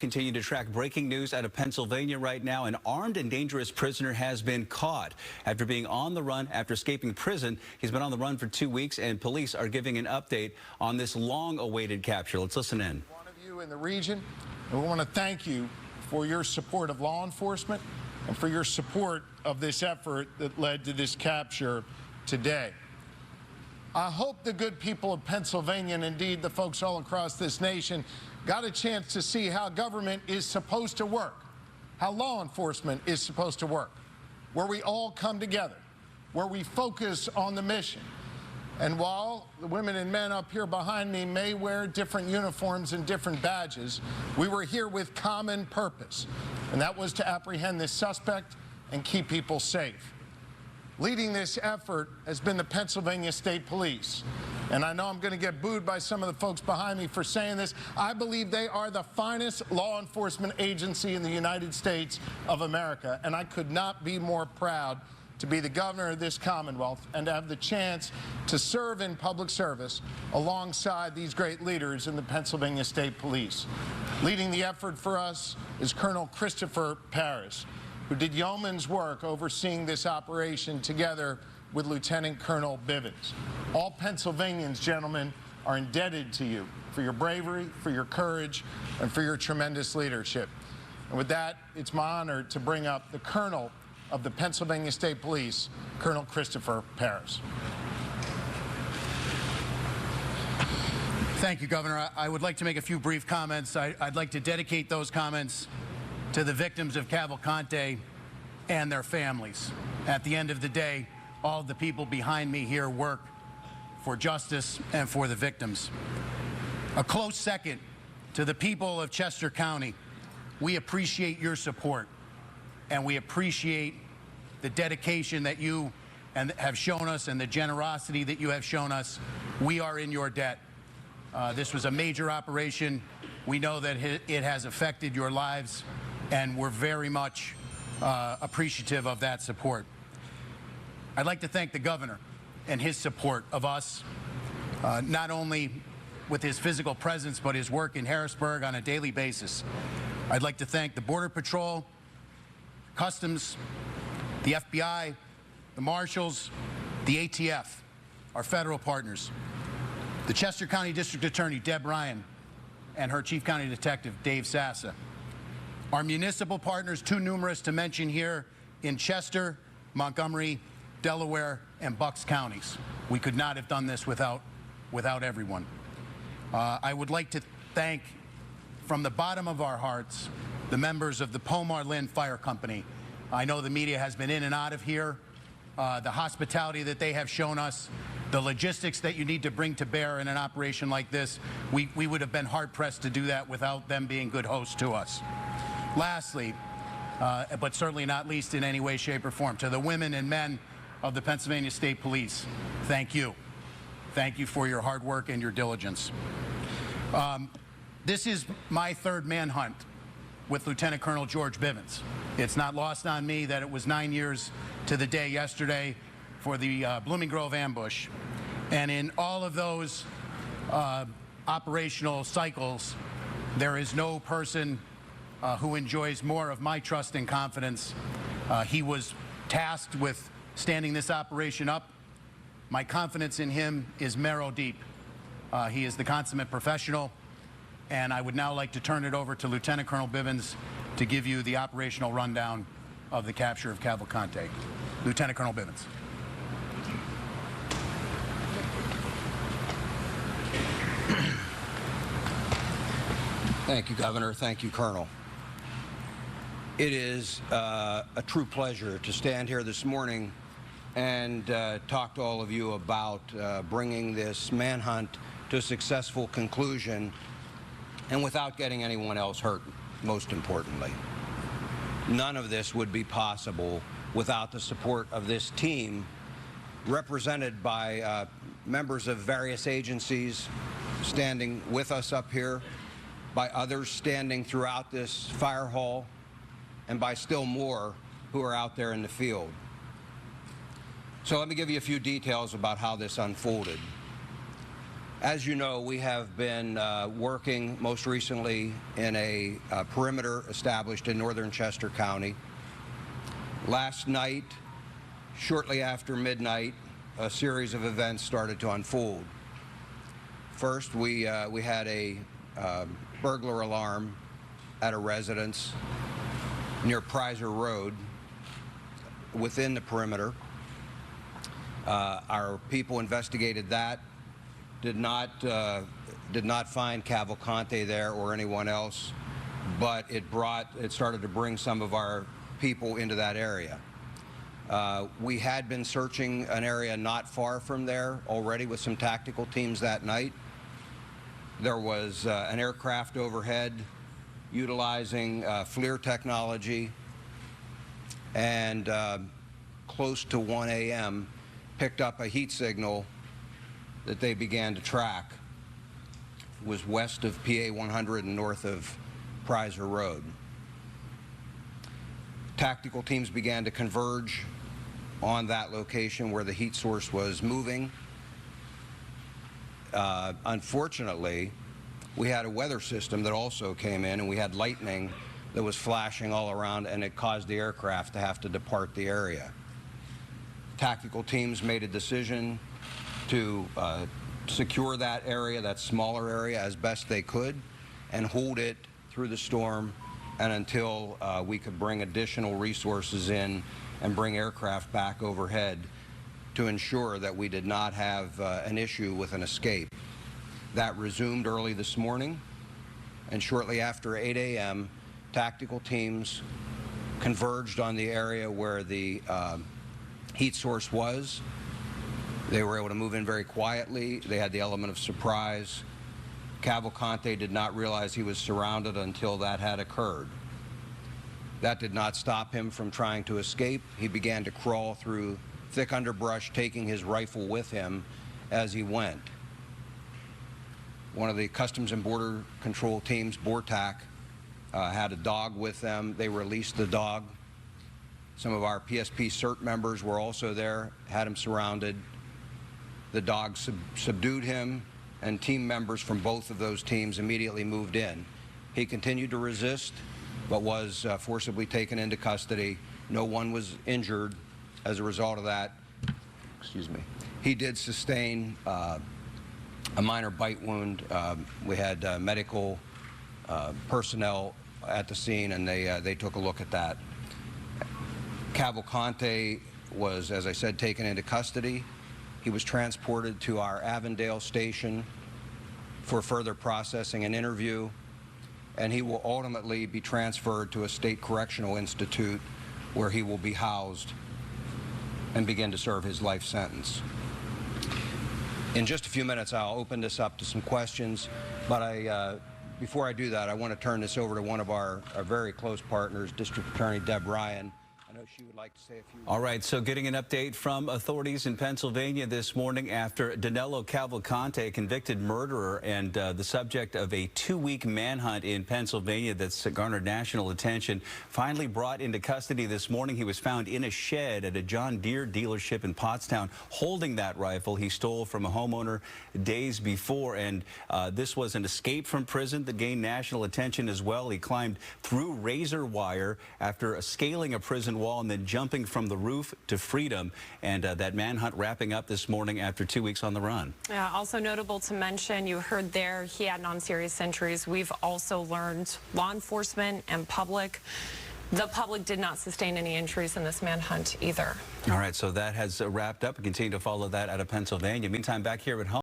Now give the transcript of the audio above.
Continue to track breaking news out of Pennsylvania right now. An armed and dangerous prisoner has been caught after being on the run after escaping prison. He's been on the run for 2 weeks, and police are giving an update on this long-awaited capture. Let's listen in. One of you in the region, and we want to thank you for your support of law enforcement and for your support of this effort that led to this capture today. I hope the good people of Pennsylvania, and indeed the folks all across this nation, got a chance to see how government is supposed to work, how law enforcement is supposed to work, where we all come together, where we focus on the mission. And while the women and men up here behind me may wear different uniforms and different badges, we were here with common purpose, and that was to apprehend this suspect and keep people safe. Leading this effort has been the Pennsylvania State Police. And I know I'm going to get booed by some of the folks behind me for saying this. I believe they are the finest law enforcement agency in the United States of America. And I could not be more proud to be the governor of this Commonwealth and to have the chance to serve in public service alongside these great leaders in the Pennsylvania State Police. Leading the effort for us is Colonel Christopher Paris, who did yeoman's work overseeing this operation together with Lieutenant Colonel Bivens. All Pennsylvanians, gentlemen, are indebted to you for your bravery, for your courage, and for your tremendous leadership. And with that, it's my honor to bring up the Colonel of the Pennsylvania State Police, Colonel Christopher Paris. Thank you, Governor. I would like to make a few brief comments. I'd like to dedicate those comments to the victims of Cavalcante and their families. At the end of the day, all the people behind me here work for justice and for the victims. A close second to the people of Chester County. We appreciate your support, and we appreciate the dedication that you have shown us and the generosity that you have shown us. We are in your debt. This was a major operation. We know that it has affected your lives, and we're very much appreciative of that support. I'd like to thank the governor and his support of us, not only with his physical presence, but his work in Harrisburg on a daily basis. I'd like to thank the Border Patrol, Customs, the FBI, the Marshals, the ATF, our federal partners, the Chester County District Attorney, Deb Ryan, and her Chief County Detective, Dave Sassa. Our municipal partners, too numerous to mention here, in Chester, Montgomery, Delaware, and Bucks counties. We could not have done this without everyone. I would like to thank, from the bottom of our hearts, the members of the Pomar Lynn Fire Company. I know the media has been in and out of here. The hospitality that they have shown us, the logistics that you need to bring to bear in an operation like this, we would have been hard-pressed to do that without them being good hosts to us. Lastly, but certainly not least in any way, shape, or form, to the women and men of the Pennsylvania State Police, thank you. Thank you for your hard work and your diligence. This is my third manhunt with Lieutenant Colonel George Bivens. It's not lost on me that it was 9 years to the day yesterday for the Blooming Grove ambush. And in all of those operational cycles, there is no person who enjoys more of my trust and confidence. He was tasked with standing this operation up. My confidence in him is marrow deep. He is the consummate professional, and I would now like to turn it over to Lieutenant Colonel Bivens to give you the operational rundown of the capture of Cavalcante. Lieutenant Colonel Bivens. Thank you, Governor. Thank you, Colonel. It is a true pleasure to stand here this morning and talk to all of you about bringing this manhunt to a successful conclusion, and without getting anyone else hurt, most importantly. None of this would be possible without the support of this team, represented by members of various agencies standing with us up here, by others standing throughout this fire hall, and by still more who are out there in the field. So let me give you a few details about how this unfolded. As you know, we have been working most recently in a perimeter established in northern Chester County. Last night, shortly after midnight, a series of events started to unfold. First, we had a burglar alarm at a residence near Prizer Road within the perimeter. Our people investigated that. Did not find Cavalcante there or anyone else, but it started to bring some of our people into that area. We had been searching an area not far from there already with some tactical teams that night. There was an aircraft overhead utilizing FLIR technology, and close to 1 a.m. picked up a heat signal that they began to track. It was west of PA 100 and north of Prizer Road. Tactical teams began to converge on that location where the heat source was moving. Unfortunately, we had a weather system that also came in, and we had lightning that was flashing all around, and it caused the aircraft to have to depart the area. Tactical teams made a decision to secure that area, that smaller area, as best they could, and hold it through the storm and until we could bring additional resources in and bring aircraft back overhead to ensure that we did not have an issue with an escape. That resumed early this morning, and shortly after 8 a.m., tactical teams converged on the area where the heat source was. They were able to move in very quietly. They had the element of surprise. Cavalcante did not realize he was surrounded until that had occurred. That did not stop him from trying to escape. He began to crawl through thick underbrush, taking his rifle with him as he went. One of the Customs and Border Control teams, BORTAC, had a dog with them. They released the dog. Some of our PSP CERT members were also there, had him surrounded. The dog subdued him, and team members from both of those teams immediately moved in. He continued to resist, but was forcibly taken into custody. No one was injured as a result of that. Excuse me. He did sustain a minor bite wound. We had medical personnel at the scene, and they took a look at that. Cavalcante was, as I said, taken into custody. He was transported to our Avondale station for further processing and interview, and he will ultimately be transferred to a state correctional institute where he will be housed and begin to serve his life sentence. In just a few minutes, I'll open this up to some questions, but before I do that, I want to turn this over to one of our very close partners, District Attorney Deb Ryan. I know she would like to say a few words. All right, so getting an update from authorities in Pennsylvania this morning after Danelo Cavalcante, a convicted murderer and the subject of a 2-week manhunt in Pennsylvania that's garnered national attention, finally brought into custody this morning. He was found in a shed at a John Deere dealership in Pottstown holding that rifle he stole from a homeowner days before, and this was an escape from prison that gained national attention as well. He climbed through razor wire after scaling a prison wall and then jumping from the roof to freedom, and that manhunt wrapping up this morning after 2 weeks on the run. Yeah, also notable to mention, you heard there he had non-serious injuries. We've also learned law enforcement and the public did not sustain any injuries in this manhunt either. All right, so that has wrapped up. We continue to follow that out of Pennsylvania. Meantime, back here at home.